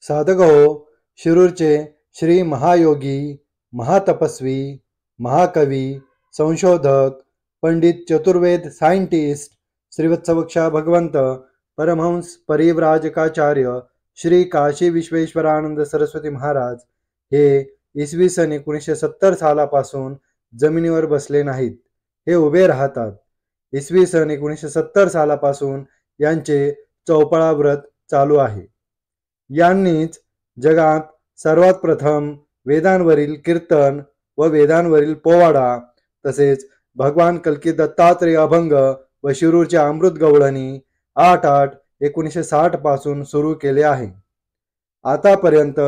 साधक हो, शिरूरचे श्री महायोगी, महातपस्वी, महाकवी, संशोधक, पंडित चतुर्वेद सायंटिस्ट, श्रीवत्सवक्षा भगवंत परमहंस परिव्राजकाचार्य श्री काशी विश्वेश्वरानंद सरस्वती महाराज हे इसवी सन 1970 सालापासून जमिनीवर बसले नाहीत, हे उभे राहतात. इसवी सन 1970 सालापासून यांचे चौपळा व्रत चालू आहे. यांनीच जगात सर्वात प्रथम वेदांवरील कीर्तन व वेदांवरील पोवाडा तसेच भगवान कल्की दत्तात्रेय अभंग व शिरूरचे अमृत गवळणी 8/8/1960 पासून सुरू केले आहे. आतापर्यंत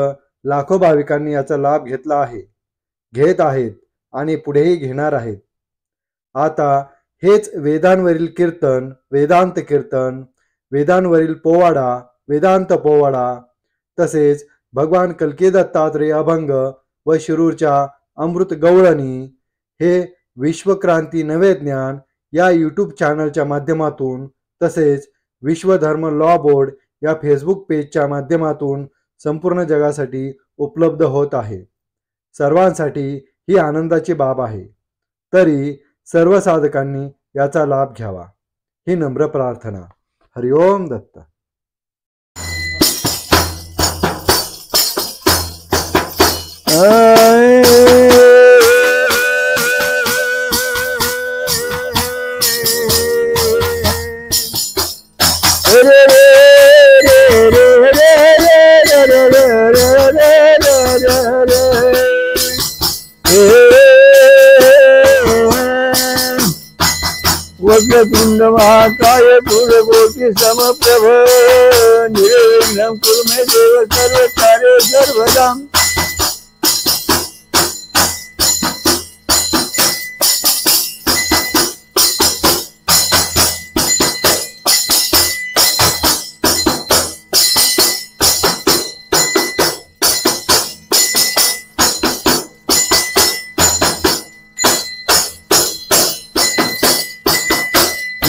लाखो भाविकांनी याचा लाभ घेतला आहे, घेत आहेत आणि पुढेही घेणार आहेत. आता हेच वेदांवरील कीर्तन, वेदांत कीर्तन, वेदांवरील पोवाडा, वेदांत पोवाडा तसेच भगवान कल्की दत्तात्रेय अभंग व शिरूरच्या अमृत गवळणी हे विश्वक्रांती नवे ज्ञान या यूट्यूब चॅनलच्या माध्यमातून तसेच विश्वधर्म लॉ बोर्ड या फेसबुक पेजच्या माध्यमातून संपूर्ण जगासाठी उपलब्ध होत आहे. सर्वांसाठी ही आनंदाची बाब आहे. तरी सर्व साधकांनी याचा लाभ घ्यावा ही नम्र प्रार्थना. हरिओम दत्त. वक्रतुंड महाकाय पूर्णकोटि समप्रभ निर्विघ्नं कुरु मे देव सर्वकार्ये सर्वदा.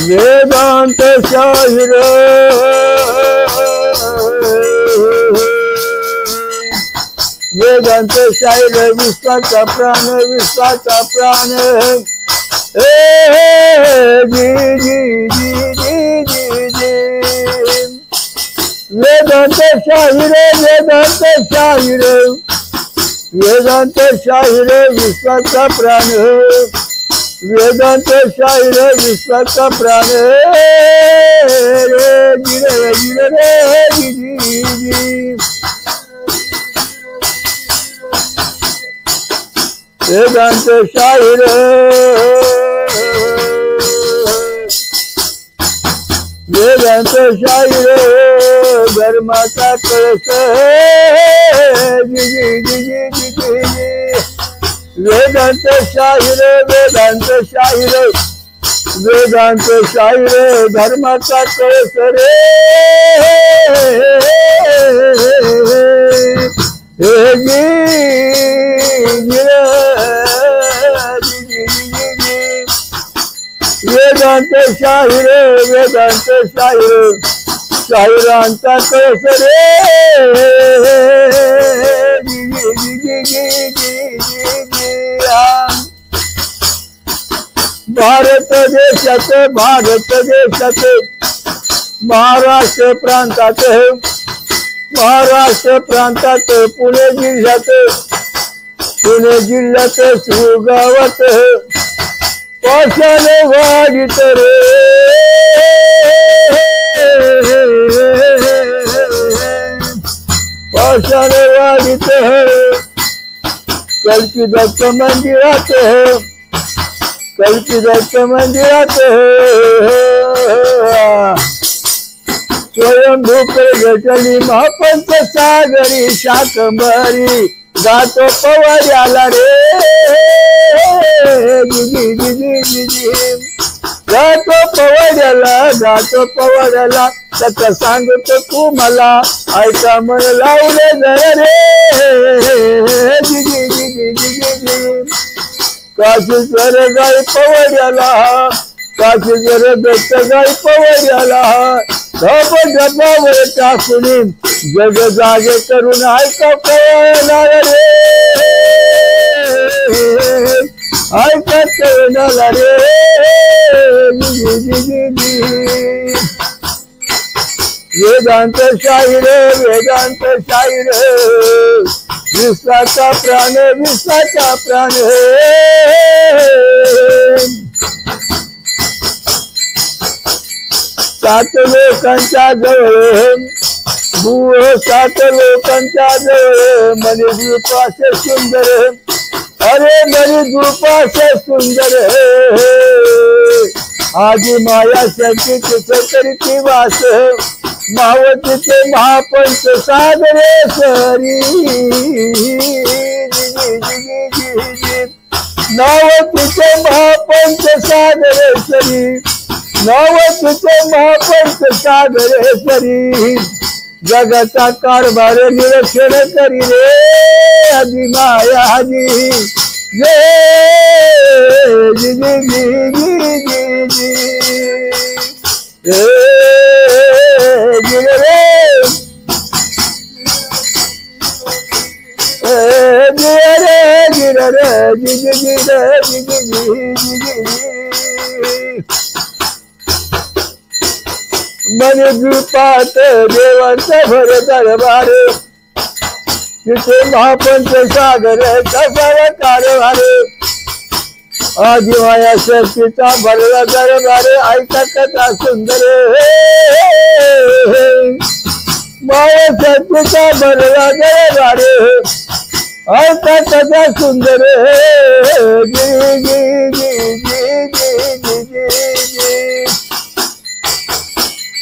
वेदांत शाहीर वेदांत शाहीर विश्वाचा प्राण विश्वाचा प्राण जी जी जी जी जी जी वेदांत शाहीर वेदांत शाहीर वेदांत शाहीर विश्वाचा प्राण वेदांत शाहीर विश्वाचा प्राण रे गिरे गिरे रे जी जी. वेदांत शाहीर वेदांत शाहीर धर्माचा कळस जी जी जी जी जी जी. वेदांत शाहीर वेदांत शाहीर वेदांत शाहीर धर्माचा कळस रे हे जी वेदांत शाहीर वेदांत शाहीर शाहिरांचा कळस रे जी जी जी जी जी जी. भारत देशात महाराष्ट्र प्रांतात पुणे जिल्ह्यात सुगावात पाषाण वाढीत रे पाषाण वाढीत कल्की दत्त मंदिरात कल्की दत्त मंदिरात स्वयंभू प्रगटली महापंच सागरी शाकंभरी गातो पवाड्याला रे जी जी जी जी जी. गातो पवाड्याला त्याचा सांगतो तू मला ऐका मन लावले रे जी जी जी जी जी जी. काशीश्वर गाय पवाड्याला काशी जर दत्त गाई पवड्याला धप धपावर टाकून जग जागे करून ऐका कळणार रे ऐका कळणार रे वेदांत शाहीर वेदांत शाहीर विश्वाचा प्राण विश्वाचा प्राण सात लोकांच्या जवळ भूव सात लोकांच्या जवळ मनी द्वीपासे सुंदर अरे मनी द्वीपासे सुंदर आदि माया शक्ती तिथे करीती वास मावतीचे महापंच सागरेश्वरी नावतीचे महापंच सागरेश्वरी नावतीचे महापंच सागरेश्वरी जगाचा कारभार निरीक्षण करी रे आदि माया जी जय जी जी जी जी जी मणिद्वीपात देवांचा भर दरबार तिथे महापंच सागर कसा कारभार आदिमाया शक्तीचा भरला दरबार ऐका कथा सुंदर माया शक्तीचा भरला दरबार ऐका कथा सुंदर जी जी जी जी जी जी जी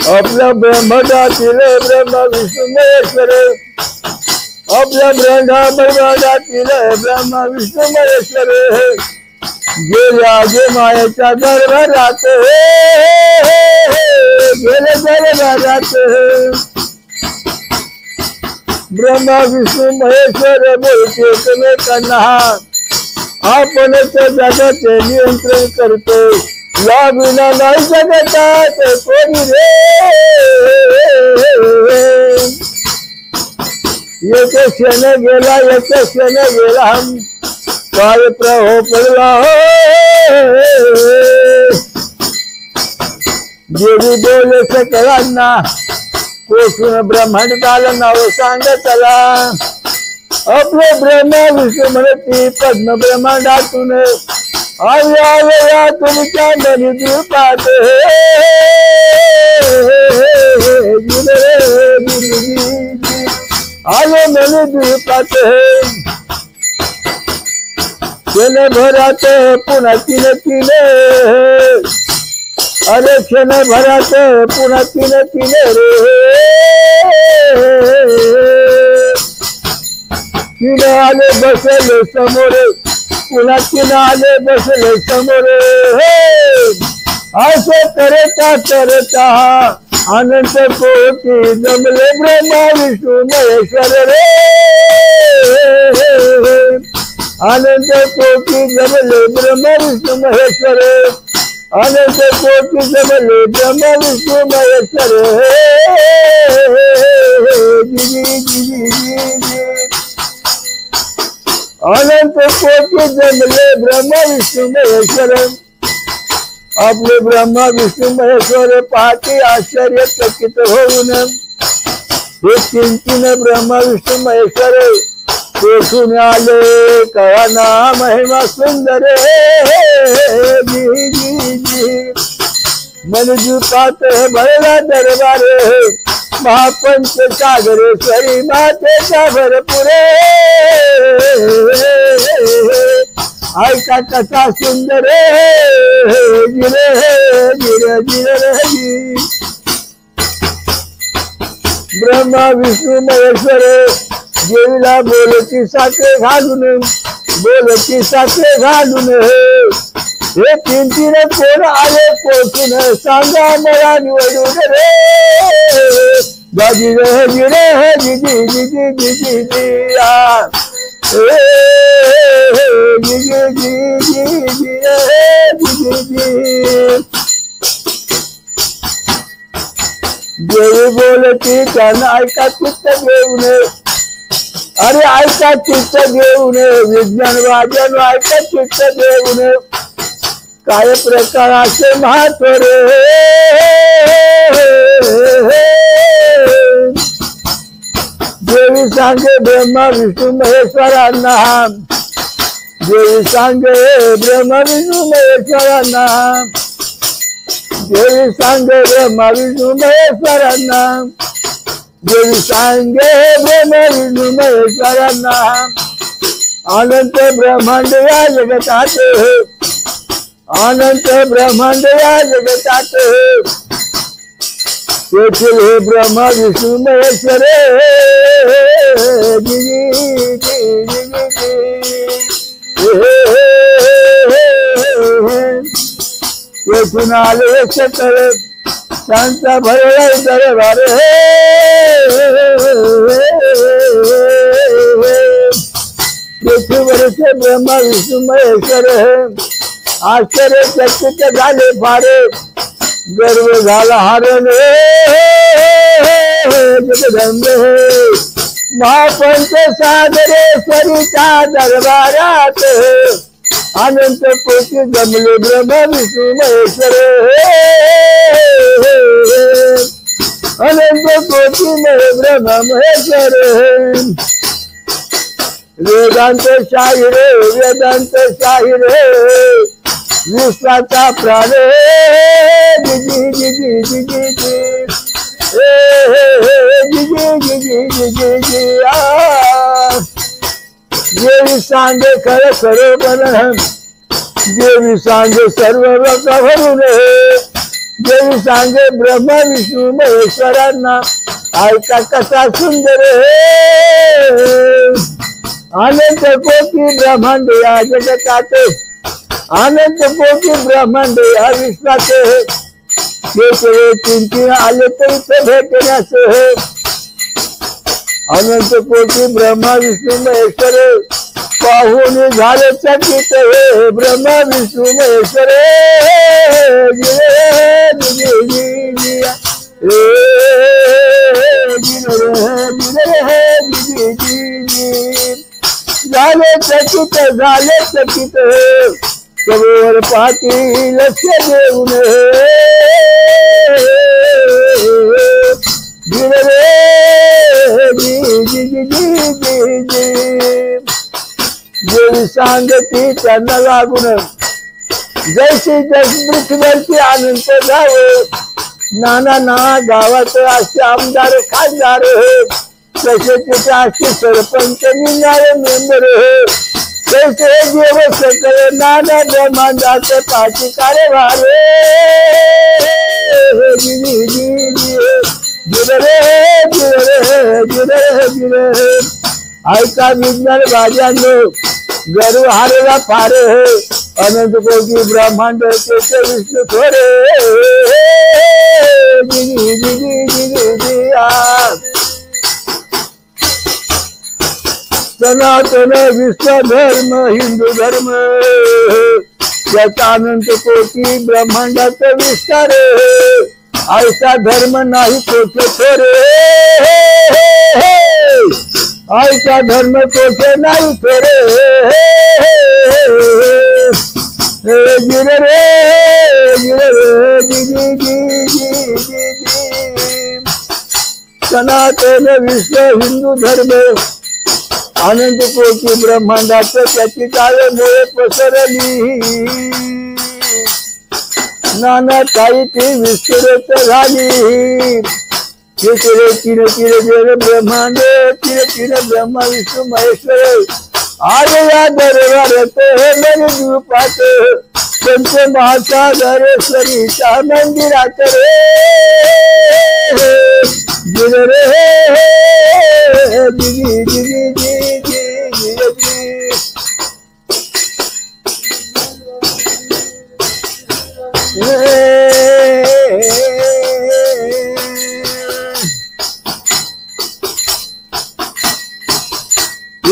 आपल्या ब्रह्मांडातील ब्रह्मा विष्णू महेश्वर आपल्या ब्रह्मांडातील ब्रह्मा विष्णू महेश्वर गेले आगे मायाच्या दरबारात गेले दरबारात ब्रह्मा विष्णू महेश्वर बोलते एकमेकांना आपणच जगाचे नियंत्रण करतो या विना नाही जगतात कोणी रे एक क्षण गेला एक क्षण गेला काय प्रभाव पडला देवी बोले सकळांना कोसून ब्रह्मांडाला नाव सांगतला आपले ब्रह्मा विष्णू म्हणती पद्म ब्रह्मांडातून आव्या तुमच्या मणिद्वीपात आलो मणिद्वीपात क्षणभरात पुन्हा तीन तीन अरे क्षणभरात पुन्हा तीन तीन रे तीन आले बसले समोर पुन्हा तीन आले बसले समोर असं करता करता अनंत कोटी जमले ब्रह्मा विष्णू महेश्वर रे अनंत कोटी जमले ब्रह्मा विष्णू महेश्वर अनंत कोटी जमले ब्रह्मा विष्णू महेश्वर अनंत कोटी जमले ब्रह्मा विष्णू महेश्वर आपले ब्रह्मा विष्णू महेश्वर पाहते आश्चर्य चकित होऊन हे तीन तीन ब्रह्मा विष्णू महेश्वर कोसून आले कळाना महिमा सुंदर जी जी जी मणिद्वीपात भरला दरबार महापंच सागरेश्वरी मातेचा भरपुरे ऐका कथा सुंदर गिरे गिरे गिरे ब्रह्मा विष्णू महेश्वर देवीला बोलती साखरे घालून बोलती साखरे घालून हे तीन तीन कोण आले पोचून सांगा मला निवडून रे दाजी रे गिरे जी जी जी जी जी जी आ जी जी जी जी जी जी जी देवी बोलती त्यांना ऐका चित्त घेऊन, अरे ऐका चित्त घेऊन, विज्ञान वाद्यान ऐका चित्त घेऊन, काय प्रकाराचे महत्व रे. देवी सांगे ब्रह्मा विष्णू महेश्वरांना, देवी सांगे ब्रह्मा विष्णू महेश्वरांना, देवी सांगे ब्रह्मा विष्णू महेश्वरांना, देवी सांगे ब्रह्मा विष्णू महेश्वरांना. अनंत ब्रह्मांड या जगतात, अनंत ब्रह्मांड या जगतात, तेथील हे ब्रह्मा विष्णू महेश्वर तेथून आले सकळ शांता भरला दरबार. पृथ्वीवरचे ब्रह्मा विष्णू महेश्वर आश्चर्यचकित झाले फारे, गर्व झाला हरण जगदंब महापंच सागरेश्वरीच्या दरबारात, अनंत कोटी जमले ब्रह्मा विष्णू महेश्वर, अनंत कोटी ब्रह्मा महेश्वर. वेदांत शाही रे, वेदांत शाही रे, विश्वाचा प्राण जिजी जिजी जिजी जी, जिजी जिजी जिजी आ. देवी सांगे खरं खरं बन, देवी सांगे सर्व लोक भरून, देवी सांगे ब्रह्मा विष्णू महेश्वरांना ऐका कसा सुंदर. अनंत कोटी ब्रह्मांड या जगतात, अनंत कोटी ब्रह्मांड या विश्वात, तीन तीन आले तरी भेटण्यास. अनंत कोटी ब्रह्मा विष्णू महेश्वर पाहून झाले चकित हे ब्रह्मा विष्णू महेश्वर. झाले चकित, झाले चकित, कबूर पाठी लक्ष देऊन, देवी सांगती त्यांना लागून, जैसी जस पृथ्वीवरची अनंत गाव, नाना ना गावात असे आमदार खासदार, तसे तिथे असे सरपंच निघणारे मेंबर, तसे देव सकल नाना ब्रह्मांडाचे पाठी कारभार. ऐका विज्ञान भाज्यांनो, गर्व हारला फारे, अनंत कोटी ब्रह्मांड तेथे विष्णू थोरे. सनातन विश्व धर्म हिंदू धर्म, त्याचा अनंत कोटी ब्रह्मांडाचा विस्तार, ऐसा धर्म नाही कोठे थोरे. ऐसा धर्म कोठे नाही थोरे. गिरे रे गिरे रे जी जी जी जी. सनातन विश्व हिंदू धर्म, अनंत कोटी ब्रह्मांडाचं त्याची मुळे पसरली, नाना काही ती विस्तृत झाली. तिरे तीन तीन जन ब्रह्मांड, तीन तीन ब्रह्मा विष्णू महेश्वर, आज या दरबारात मेरे द्वीपात, संत महासागरेश्वरीच्या मंदिरात रे. गिर रे दिगी दिगी दिगी दिगी.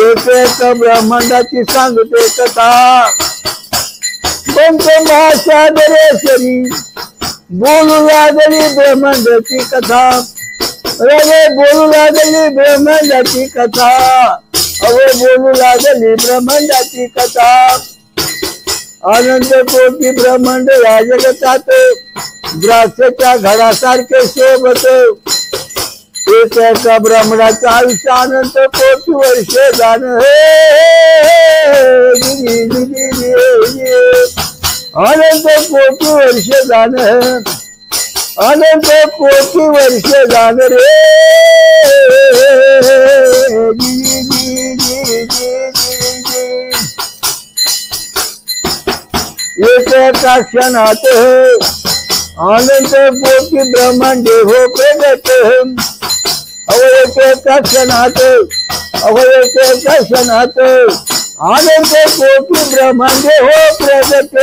एक ब्रह्मांडाची सांगते कथा, पंच महासागरेश्वरी बोलू लागली ब्रह्मांडाची कथा, अरे बोलू लागली ब्रह्मांडाची कथा, अरे बोलू लागली ब्रह्मांडाची कथा. अनंत कोटी ब्रह्मांड या जगतात द्राक्षाच्या घडासारखे शोभत. एका ब्रह्मणाचं आयुष्य अनंत कोटी वर्ष जाण. अनंत कोटी वर्ष जाण, अनंत कोटी वर्ष जाण रे. एका क्षणात अनंत कोटी ब्रह्मांडे हो प्रगट. एका क्षणात, एका क्षणात अनंत कोटी ब्रह्मांडे हो प्रगट.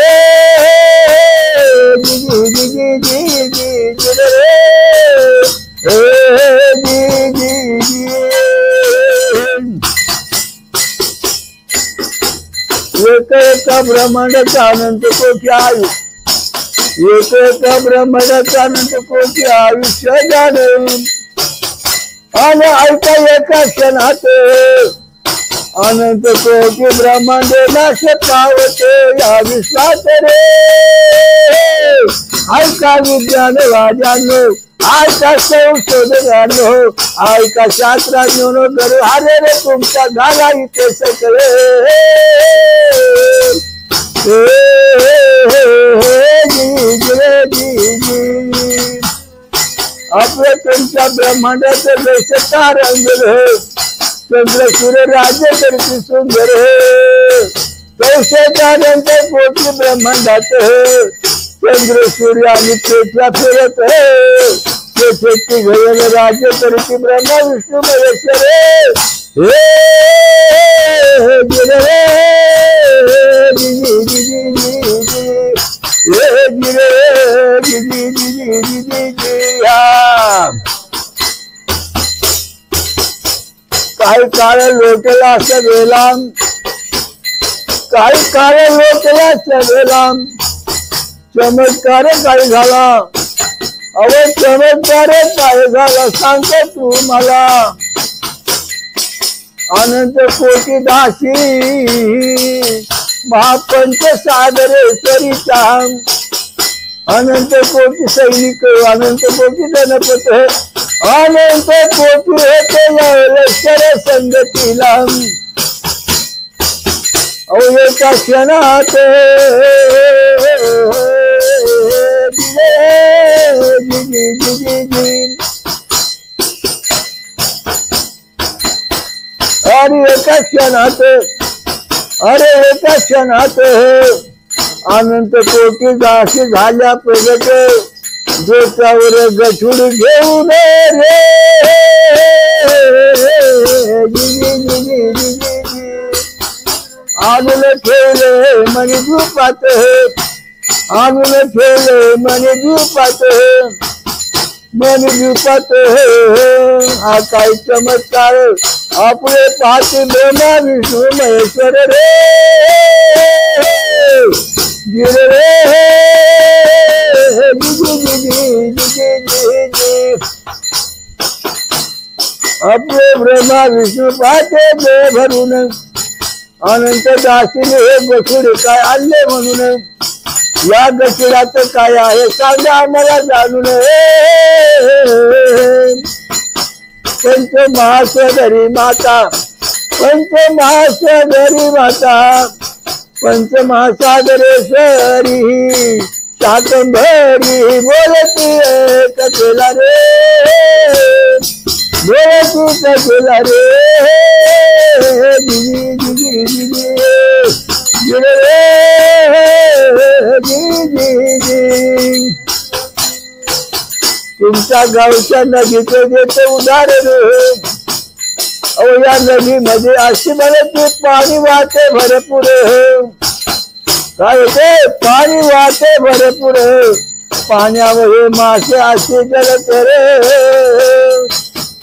एका ब्रह्मांडाचा अनंत कोटी आयुष्य, एका ब्रह्मांडाचा अनंत कोटी आयुष्य जाण. आणि ऐका एका क्षणात अनंत कोटी ब्रह्मांड नाश पावत या विश्वात रे. ऐका विज्ञानवाद्यांनो, ऐका संशोधकांनो, ऐका शास्त्रज्ञांनो, करू अरे रे तुमचा झाला इथे सकळे. आपल्या तुमच्या ब्रह्मांडाचं जैसे तारंगल, चंद्र सूर्य राज्य करती सुंदर. तैसे अनंत कोटी ब्रह्मांडात चंद्र सूर्य आणि पृथ्वी फिरत. पृथ्वीची गयन राज्य करती ब्रह्मा विष्णू महेश्वर. काही काळ लोटला सगळेला, काही काळ लोटला सगळेला. चमत्कार काय झाला, अहो चमत्कार काय झाला सांगतो तू मला. अनंत कोटी दासी महापंच सागरेश्वरीचा, अनंत कोटी सैनिक, अनंत कोटी गणपत, अनंत कोटी होते लष्कर संगतीला. अहो एका क्षणात आणि एका क्षणात, अरे एका क्षणात अनंत कोटी दासी झाल्या प्रगट. डोक्यावर गठुड घेऊन रे आणून ठेवले म्हणे झुपात, आणून ठेवले म्हणे झुपात, म्हणे झुपात. हा काय चमत्कार आपले पाहते ब्रह्मा विष्णू महेश्वर रे. आपले ब्रह्मा विष्णू पाहते डोळे भरून. अनंत दासीने हे बसुडे काय आणले म्हणून. या गचिडात काय आहे सांगा आम्हाला जाणून. पंचमहासोदरी माता, पंचमहासोदरी माता, पंचमहासागरेश्वरी शाकंभरी बोलती कथेला रे, बोलती कथेला रे. तुमच्या गावच्या नदीचे देते उदाहरण. अहो या नदीमध्ये अशी मला पाणी वाहते भरपूर. काय होते पाणी वाहते भरपूर. पाण्यामध्ये मासे असे जलत रे.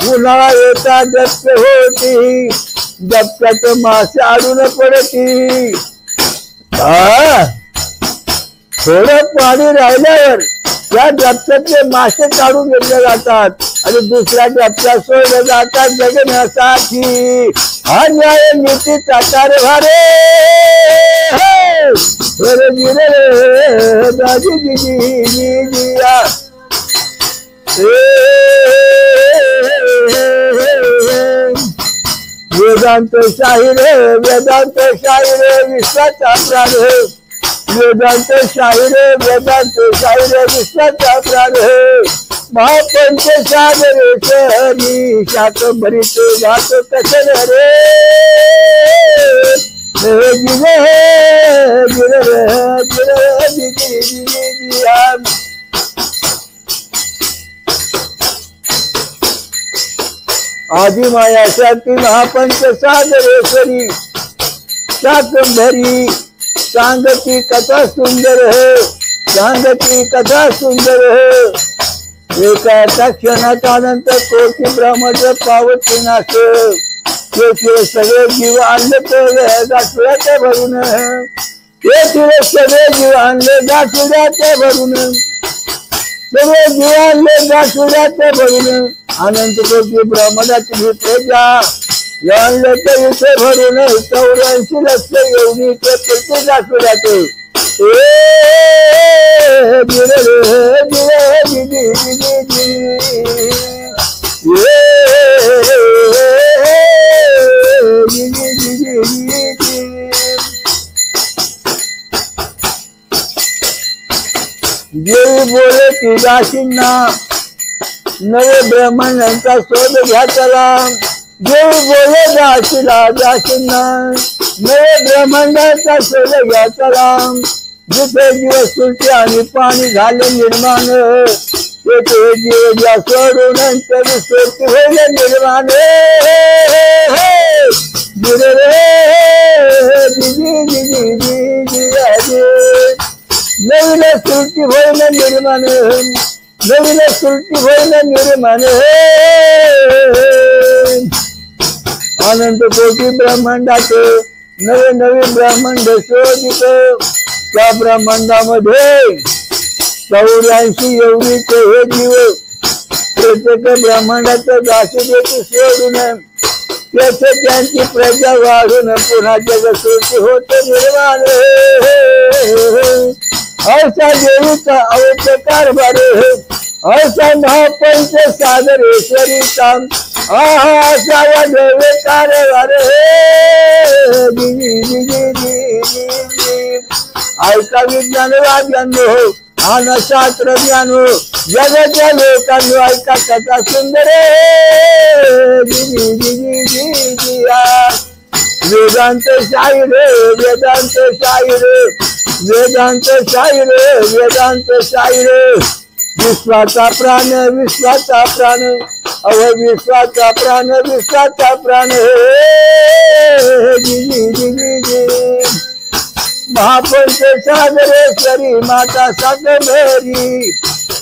उन्हाळा येता डबके होती, डबक्यात मासे आडून पडती. थोडं पाणी राहिल्यावर त्या डबक्यातले मासे काढून घेतले जातात आणि दुसऱ्या डबक्यात सोडले जातात जगण्यासाठी. हा न्याय नीतीचा कारभार वेदांत शाही रे, वेदांत शाही रे, विश्वाचा प्राण. वेदांत शाही रे, वेदांत शाही रे, विश्वाचा प्राण. महापंच सागरेश्वरी शाकंभरीत घात कसन रे. गिरे गिरे गिरे गिरे. आदि माया शक्ती महापंच सागरेश्वरी शाकंभरी सांगती कथा सुंदर है, सांगती कथा सुंदर है. एका क्षणात अनंत कोटी ब्रह्मच पावती नाश. सगळे जीव आणले गाठुड्याचे भरून. सगळे जीव आणले गाठुड्याचे भरून. सगळे जीव आणले गाठुड्याचे भरून. अनंत कोटी ब्रह्मणाची प्रजा आणले ते इथे भरून. 84 लक्ष एवढी ते प्रत्येक गाठुड्याचे. देवी बोले की दासींना नवे ब्रह्मांडांचा शोध घ्या चला. देवी बोले दासींना नवे ब्रह्मांडाचा शोध घ्या चला. जिथे जीवसृष्टी आणि पाणी झाले निर्माण, तेथे जीव ज्या सोडून विसृष्टी होईल निर्माण. नवीन सृष्टी होईल निर्माण, नवीन सृष्टी होईल निर्माण. अनंत कोटी ब्रह्मांडाचे नवे नवे ब्रह्मांड शोधित. त्या ब्रह्मांडामध्ये 84 एवढीचे हे जीव प्रत्येक ब्रह्मांडाचं दासी देती सोडून. त्याचे त्यांची प्रजा वाढून पुन्हा जगसृष्टी होते निर्माण. ऐसा देवीचा अवैध कारभार, ऐसा महापंच सागरेश्वरीचा असा देवे कारभार. ऐका विज्ञानवाद्यांनो आणि शास्त्रज्ञानो, जगाच्या लोकांनो ऐका कथा सुंदर. वेदांत शाहीर, वेदांत शाहीर, वेदांत शाहीर, वेदांत शाहीर. विश्वाचा प्राण, विश्वाचा प्राण, अव विश्वाचा प्राण, विश्वाचा प्राण. महापंच सागरेश्वरी माता शाकंभरी,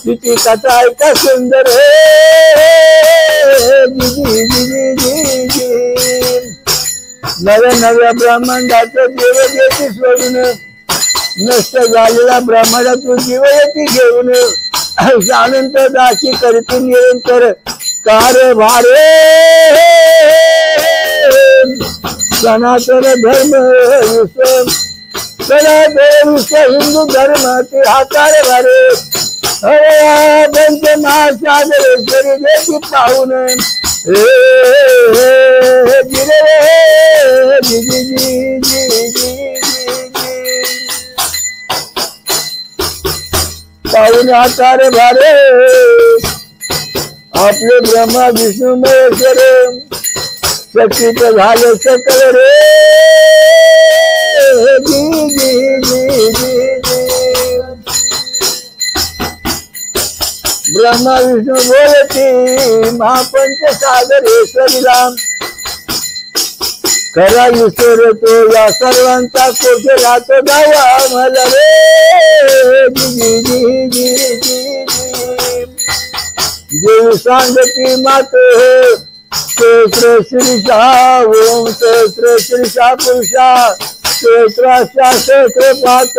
तिची कथा ऐका सुंदर. नव्या नव्या ब्रह्मांडाचं जीव येते सोडून, नष्ट झालेला ब्रह्मांडातून जीव येते घेऊन. अनंत दासी करते निरंतर कारभार. सनातन धर्म विश्व, सनातन विश्व हिंदू धर्माचे हा कारभार. अरे पंच महासागरेश्वरी देवी पाहून पाहून हा कारभार. आपले ब्रह्मा विष्णू महेश्वर शक्तीच झाले सकल रे. ब्रह्मा विष्णू बोलती महापंच सागरेश्वरीला, खरा ईश्वर तो या सर्वांचा कोठे राहतो गावा मला रे. देव सांगती माते सहस्र श्रीषा ओम सहस्र श्रीषा पुरुषा सहस्राशा सहस्र पात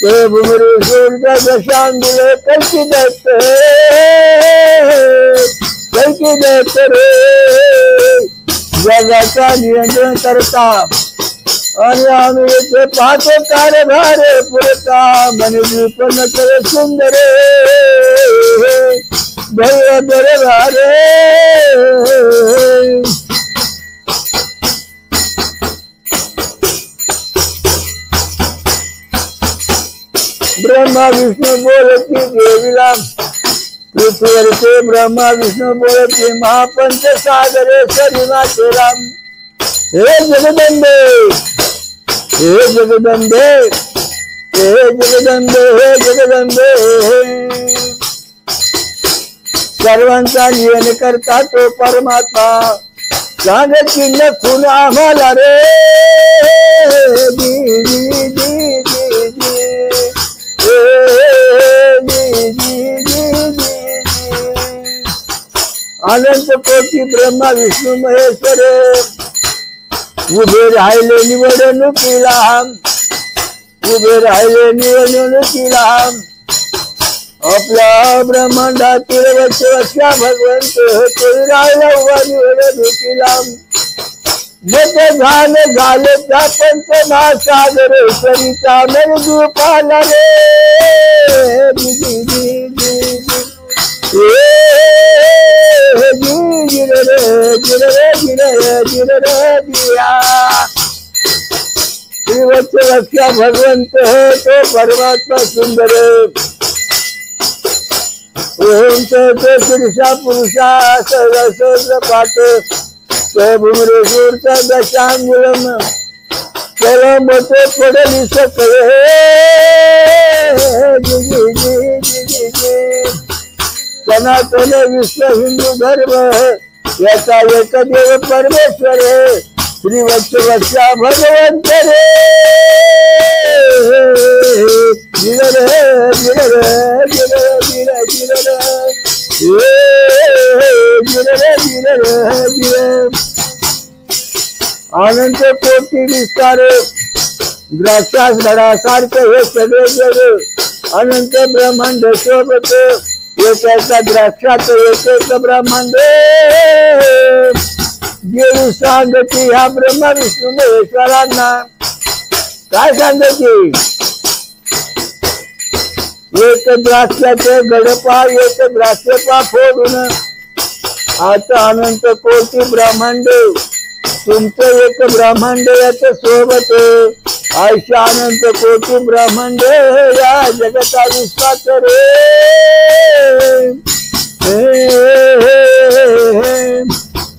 ते भूमरेश्वरच्या दशांगुल कैकी दत्त रे जगाचा नियंत्रण करता आणि आम्ही येथे पाहतो कारभार पुरता मन विपन्न करे सुंदर भैया दरबारे ब्रह्मा विष्णू बोलती देवीला पृथ्वीवरचे ब्रह्मा विष्णू बोलती महापंच सागरे सरिमाचे राम हे जगदंबे हे जगदंबे हे जगदंबे हे जगदंबे सर्वांचा नियन करता तो परमात्मा सांग चिन्ह खून आम्हाला रे जी जी जी जी जी अनंत कोटी ब्रह्मा विष्णू महेश्वर उभे राहिले निवडणुकीला उभे राहिले निवडणुकीला आपल्या ब्रह्मांडातील वशा भगवंत तोही राहिला उभा निवडणुकीला मग झाले त्या पंचमहासागर सरिता नरदूपाला रे श्रीवत्सवक्षा भगवंत तो परमात्मा सुंदर ओम तो पुरुषा पुरुषा सहस्र पाठ भूमरेश्वरचा दशांगुलम चला मोठे पडली सकळे सनातन विश्व हिंदू धर्म याचा एक देव परमेश्वर श्रीवत्सवक्षा भगवंत रे गिर रे गिर रे गिर गिर गिर रे गिर रे गिर अनंत कोटी विस्तार द्राक्षास घडासारखे हे सगळे जग अनंत ब्रह्मांड सोबत एका द्राक्षात एक ब्रह्मांड देवी सांगती ह्या ब्रह्मा विष्णू महेश्वरांना काय सांगती एक द्राक्षाचे गडपा एक द्राक्षपा फोडून आता अनंत कोटी ब्रह्मांड तुमचं एक ब्रह्मांड याच्या सोबत आयुष्य अनंत कोटी ब्रह्मांड या जगता विश्वात रे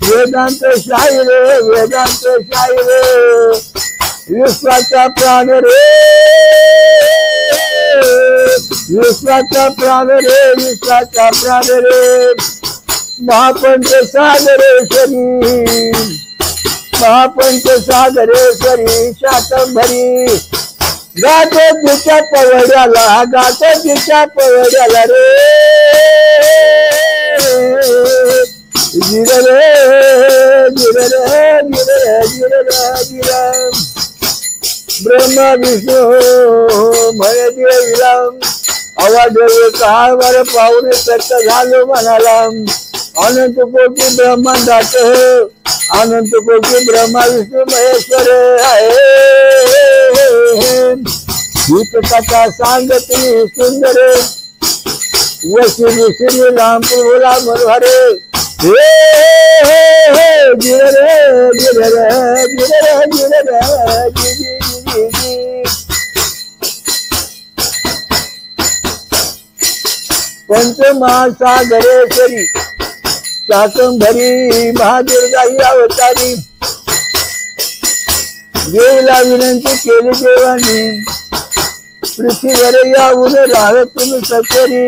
वेदांत शाहीर वेदांत शाहीर विश्वाचा प्राण रे विश्वाचा प्राण रे विश्वाचा प्राण रे महापंच सागरेश्वरी महापंच सागरेश्वरी शाकंभरी गातो तिच्या पवड्याला गातो तिच्या पवड्याला रे गिर रे गिर रे गिर रे गिर रे गिर ब्रह्मा विष्णू म्हणे देवीला आवाज काळवर पाहुणे सक्त झालो म्हणाला अनंत कोटी ब्रह्मांडात अनंत कोटी ब्रह्मा विष्णू महेश्वर आहे गीत कथा सांगती सुंदर वशी विसरी लांब प्रभूला मनोहरे गिर रे गिर रे गिर रे गिर रे पंचमहासागरेश्वरी शाकंभरी महादुर्गाई अवतारी देवीला विनंती केली देवानी पृथ्वीवर यावून राह तुम्ही सत्वरी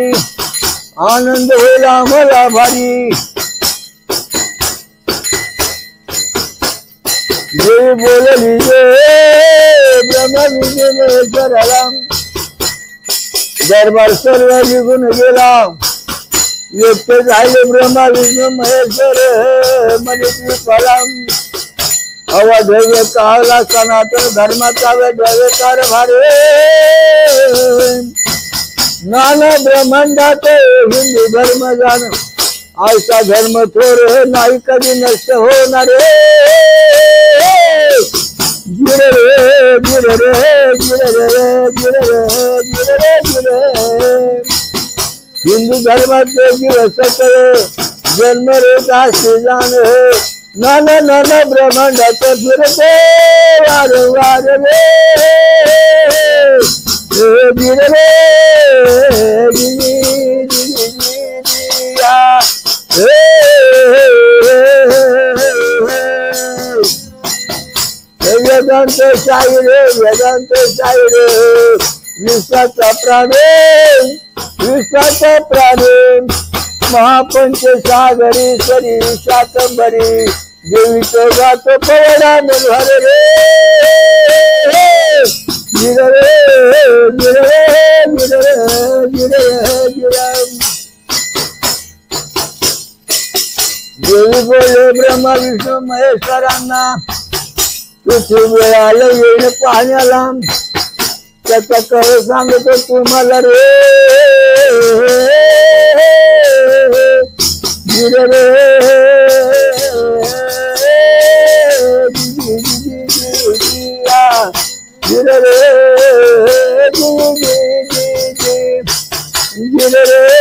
आनंद होईल आम्हाला भारी देवी बोलली ब्रह्मा विष्णू महेश्वराला दरबार सर्व निघून गेला एकटे राहिले ब्रह्मा विष्णू महेश्वर मनित्री फलाम अवधेय काळला सनातन धर्माचा वैभवकार भारे नाना ब्रह्मांडात हिंदू धर्म जाण आयचा धर्म थोर नाही कधी नष्ट होणार गिर रे गिर रे गिर रे गिर रे गिर रे गिर हिंदू धर्माचे दिवस करे जन्म रे काशी जाण नाना नाना ब्रह्मांडात फिरते वारंवार रे गिर रे वेदांत शाहीरे वेदांत शाहीरे विश्वाचा प्राणे महापंच सागरी सरी शाकंबरी देवीचं गातो पवडा निर्भर रे गिर रे गिर रे गिर रे गिर रे गिर देवी बोले ब्रह्मा विष्णू महेश्वरांना पृथ्वी आलं येणं पाहण्याला त्याचा कळ सांगतो तुम्हाला रे गिर रे गिर रे गिर रे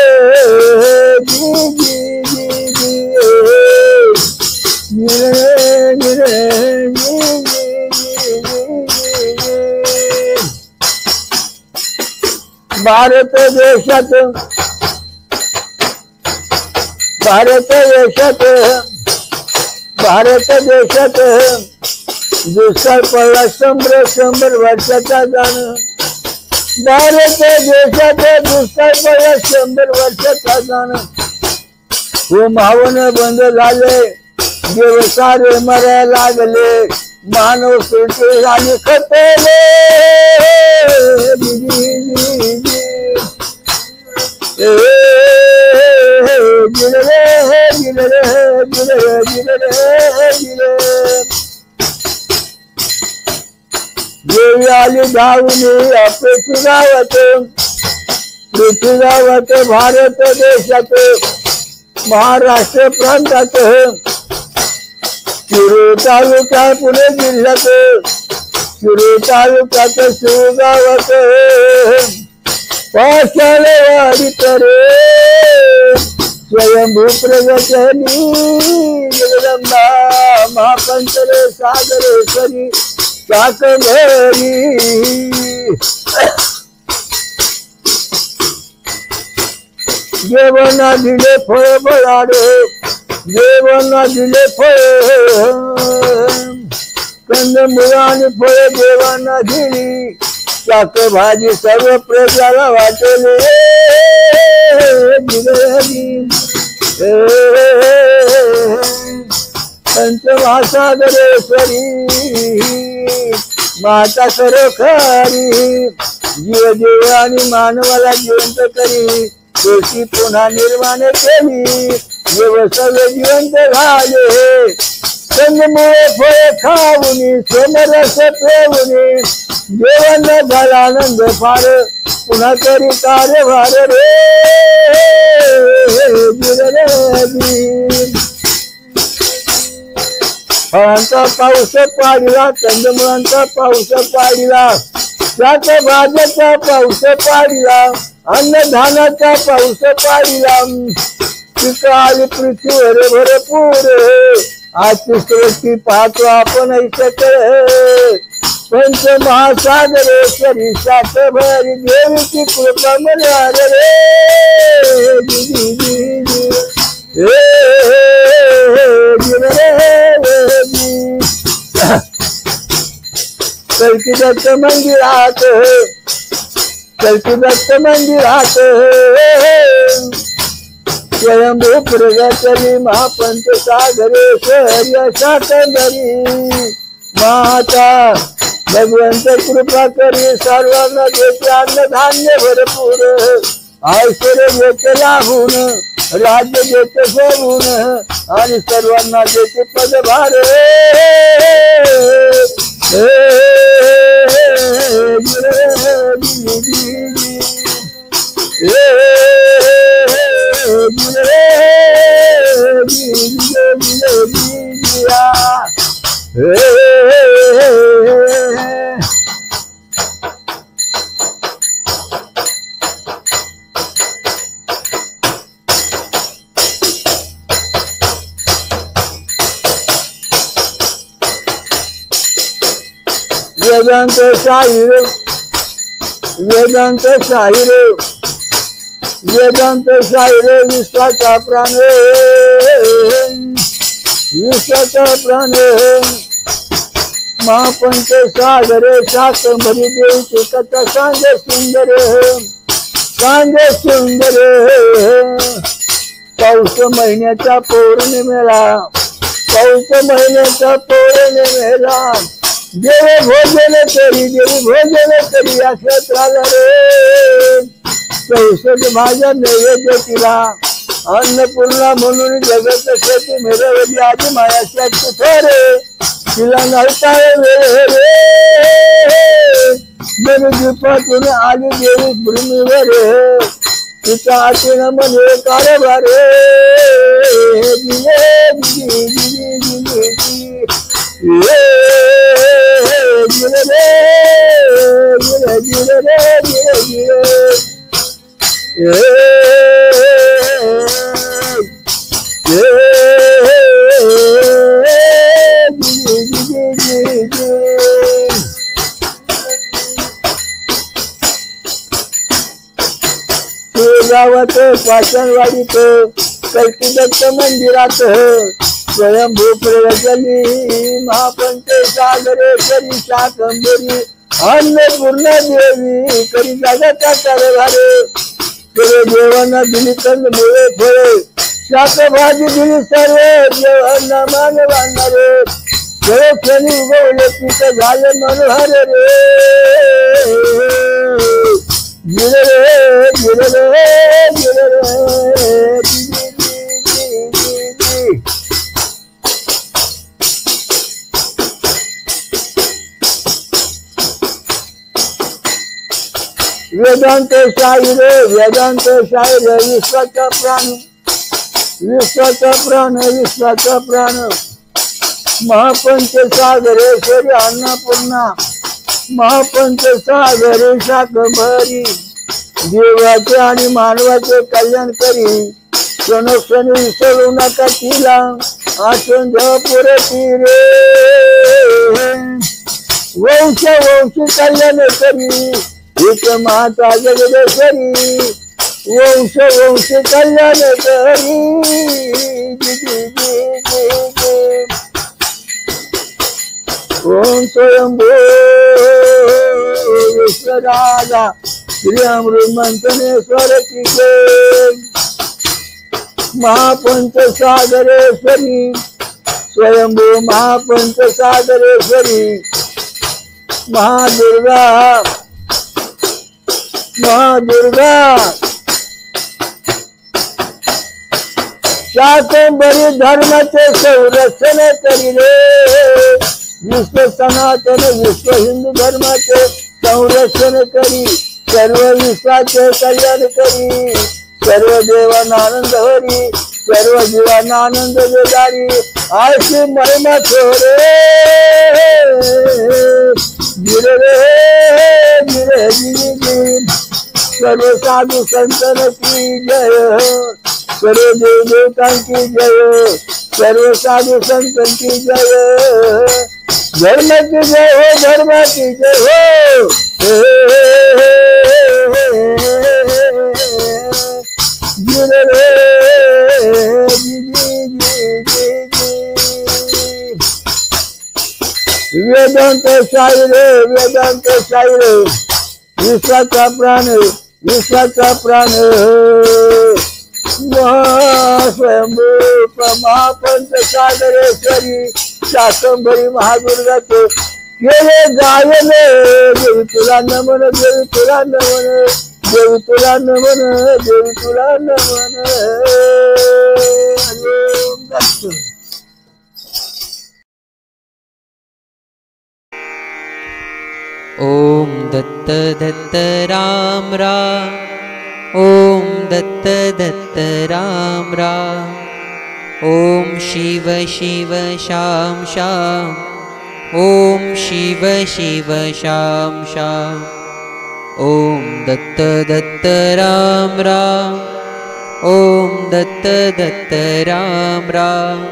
भारत देशात दुष्काळ पडला 100 वर्षाचा जाण भारत देशात दुष्काळ पडला 100 वर्षाचा जाण हो मावन बंद झाले देव सारे मरायला लागले मानव सुटे झाले खतले देवी आली धावून पृथ्वी गावात भारत देशात महाराष्ट्र प्रांतात शिरूर तालुका पुणे जिल्ह्यात शिरूर तालुक्यात शिवगावात पाषाणवाडी रे स्वयंभू प्रगटनी जगदंबा महापंचरे सागरेश्वरी शाकंभरी देवांना दिले फळ बळाडे देवांना दिले फळ कंदमुळं आणि फळ देवांना दिली शाक भाजी सर्व प्रजाला वाटले पंचमहासागरेश्वरी माता खरोखरी जीव देव आणि मानवाला जिवंत करी तशी पुन्हा निर्माण केली देव सर्व जिवंत झाले कंदमुळे फळे खाऊनी सोमरस पेऊनी देवांना झाला आनंद फार पुन्हा तरी कार्यभार रे फळांचा पाऊस पाडला कंदमुळांचा पाऊस पाडला शाक भाज्याचा पाऊस पाडला अन्नधानाचा पाऊस पाडला पिकं आली पृथ्वीवर भरपूर आजची सृष्टी पाहतो आपण सकळ पंचमहासागरेश्वरी शाकंभरी देवीची कृपा मला रे कल्की दत्त मंदिरात स्वयंभू प्रगटली महापंच सागरेश्वरी शाकंभरी माता भगवंत कृपा करी सर्वांना देते अन्नधान्य भरपूर ऐश्वर्य देते लाभून राज्य देते सोडून आणि सर्वांना देते पदभार वेदांत शाहीर वेदांत शाहीर वेदांत शाहीर विश्वाचा प्राण विश्वाचा प्राण महापंच सागरे शाकंभरी देवीची कथा सांगे सुंदर सांगे सुंदर पौष महिन्याच्या पौर्णिमेला पौष महिन्याच्या पौर्णिमेला देव भोजन करी देवी भोजन करी या क्षेत्राला रे चौसष्ट भाज्या नैवेद्य तिला अन्नपूर्णा म्हणून जगत शेती मिळवली आधी मायाच्या कुठे तिला नव्हता वेळ रे दीपातून आली देवी भूमीवर तिच्या आतीनं म्हणे कारभार दिले दिली दिली दिली दिले गावात पाषाणवाडीत कल्की दत्त मंदिरात स्वयंभू प्रगली महापंच सागरेश्वरी शाकंभरी अन्नपूर्णा देवी करी जगाचा कारभार देवांना दिली कंद मुळे फळे शाक भाजी दिली सर्व देवांना मान बांधणारे क्षणी उगवले पीक झाले मनोहर रे गिरे रे गिरे रे गिरे रे वेदांत शाहीर विश्वाचा प्राण विश्वाचा प्राण विश्वाचा प्राण महापंच सागरेश्वरी अन्नपूर्णा महापंच सागरे शाकंभरी देवाचे आणि मानवाचे कल्याण करी क्षणोक्षणी विसरू नका तिला आठवण द्या पुरती रे वंश वंशी कल्याण करी एक माता जगदेश्वरी वंश वंश कल्याण करी ओम स्वयंभू विश्वराजा श्री अमृत मंथनेश्वर की महापंच सागरेश्वरी स्वयंभू महापंच सागरेश्वरी महादुर्गा महादुर्गा शाकंभरी धर्माचे संरक्षण करी रे विश्व सनातन विश्व हिंदू धर्माचे संरक्षण करी सर्व विश्वाचे कल्याण करी सर्व देवांना आनंद हरी सर्व जीवांना आनंद देणारी अशी महिमा थोरे गिरे रे गिरे गिरी सर्व साधू संतन की जय सर्व देव देवतांची जय सर्व साधू संतन की जय धर्म की जय हो धर्म की जय हो गिरे रे वेदांत शाहीर विश्वाचा प्राण स्वयंभू महापंच सागरेश्वरी शाकंभरी महादुर्गाचे केले गायले देवी तुला नमन देवी तुला नमन देवी तुला नमन देवी तुला नमन ओम दत्त दत्त राम राम ओम दत्त दत्त राम राम ओम शिव शिव शाम शाम ॐ शिव शिव शां शां ॐ दत्त दत्त राम राम ॐ दत्त दत्त राम राम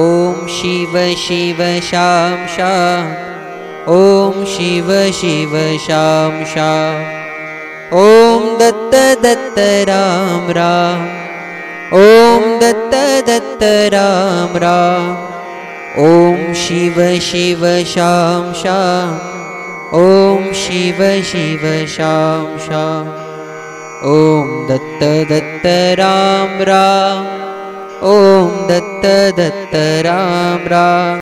ॐ शिव शिव शां शां ॐ शिव शिव शां शां ॐ दत्त दत्त राम राम ॐ दत्त दत्त राम राम ॐ शिव शिव शां शां ॐ शिव शिव शां शां ॐ दत्त दत्त राम राम ॐ दत्त दत्त राम राम।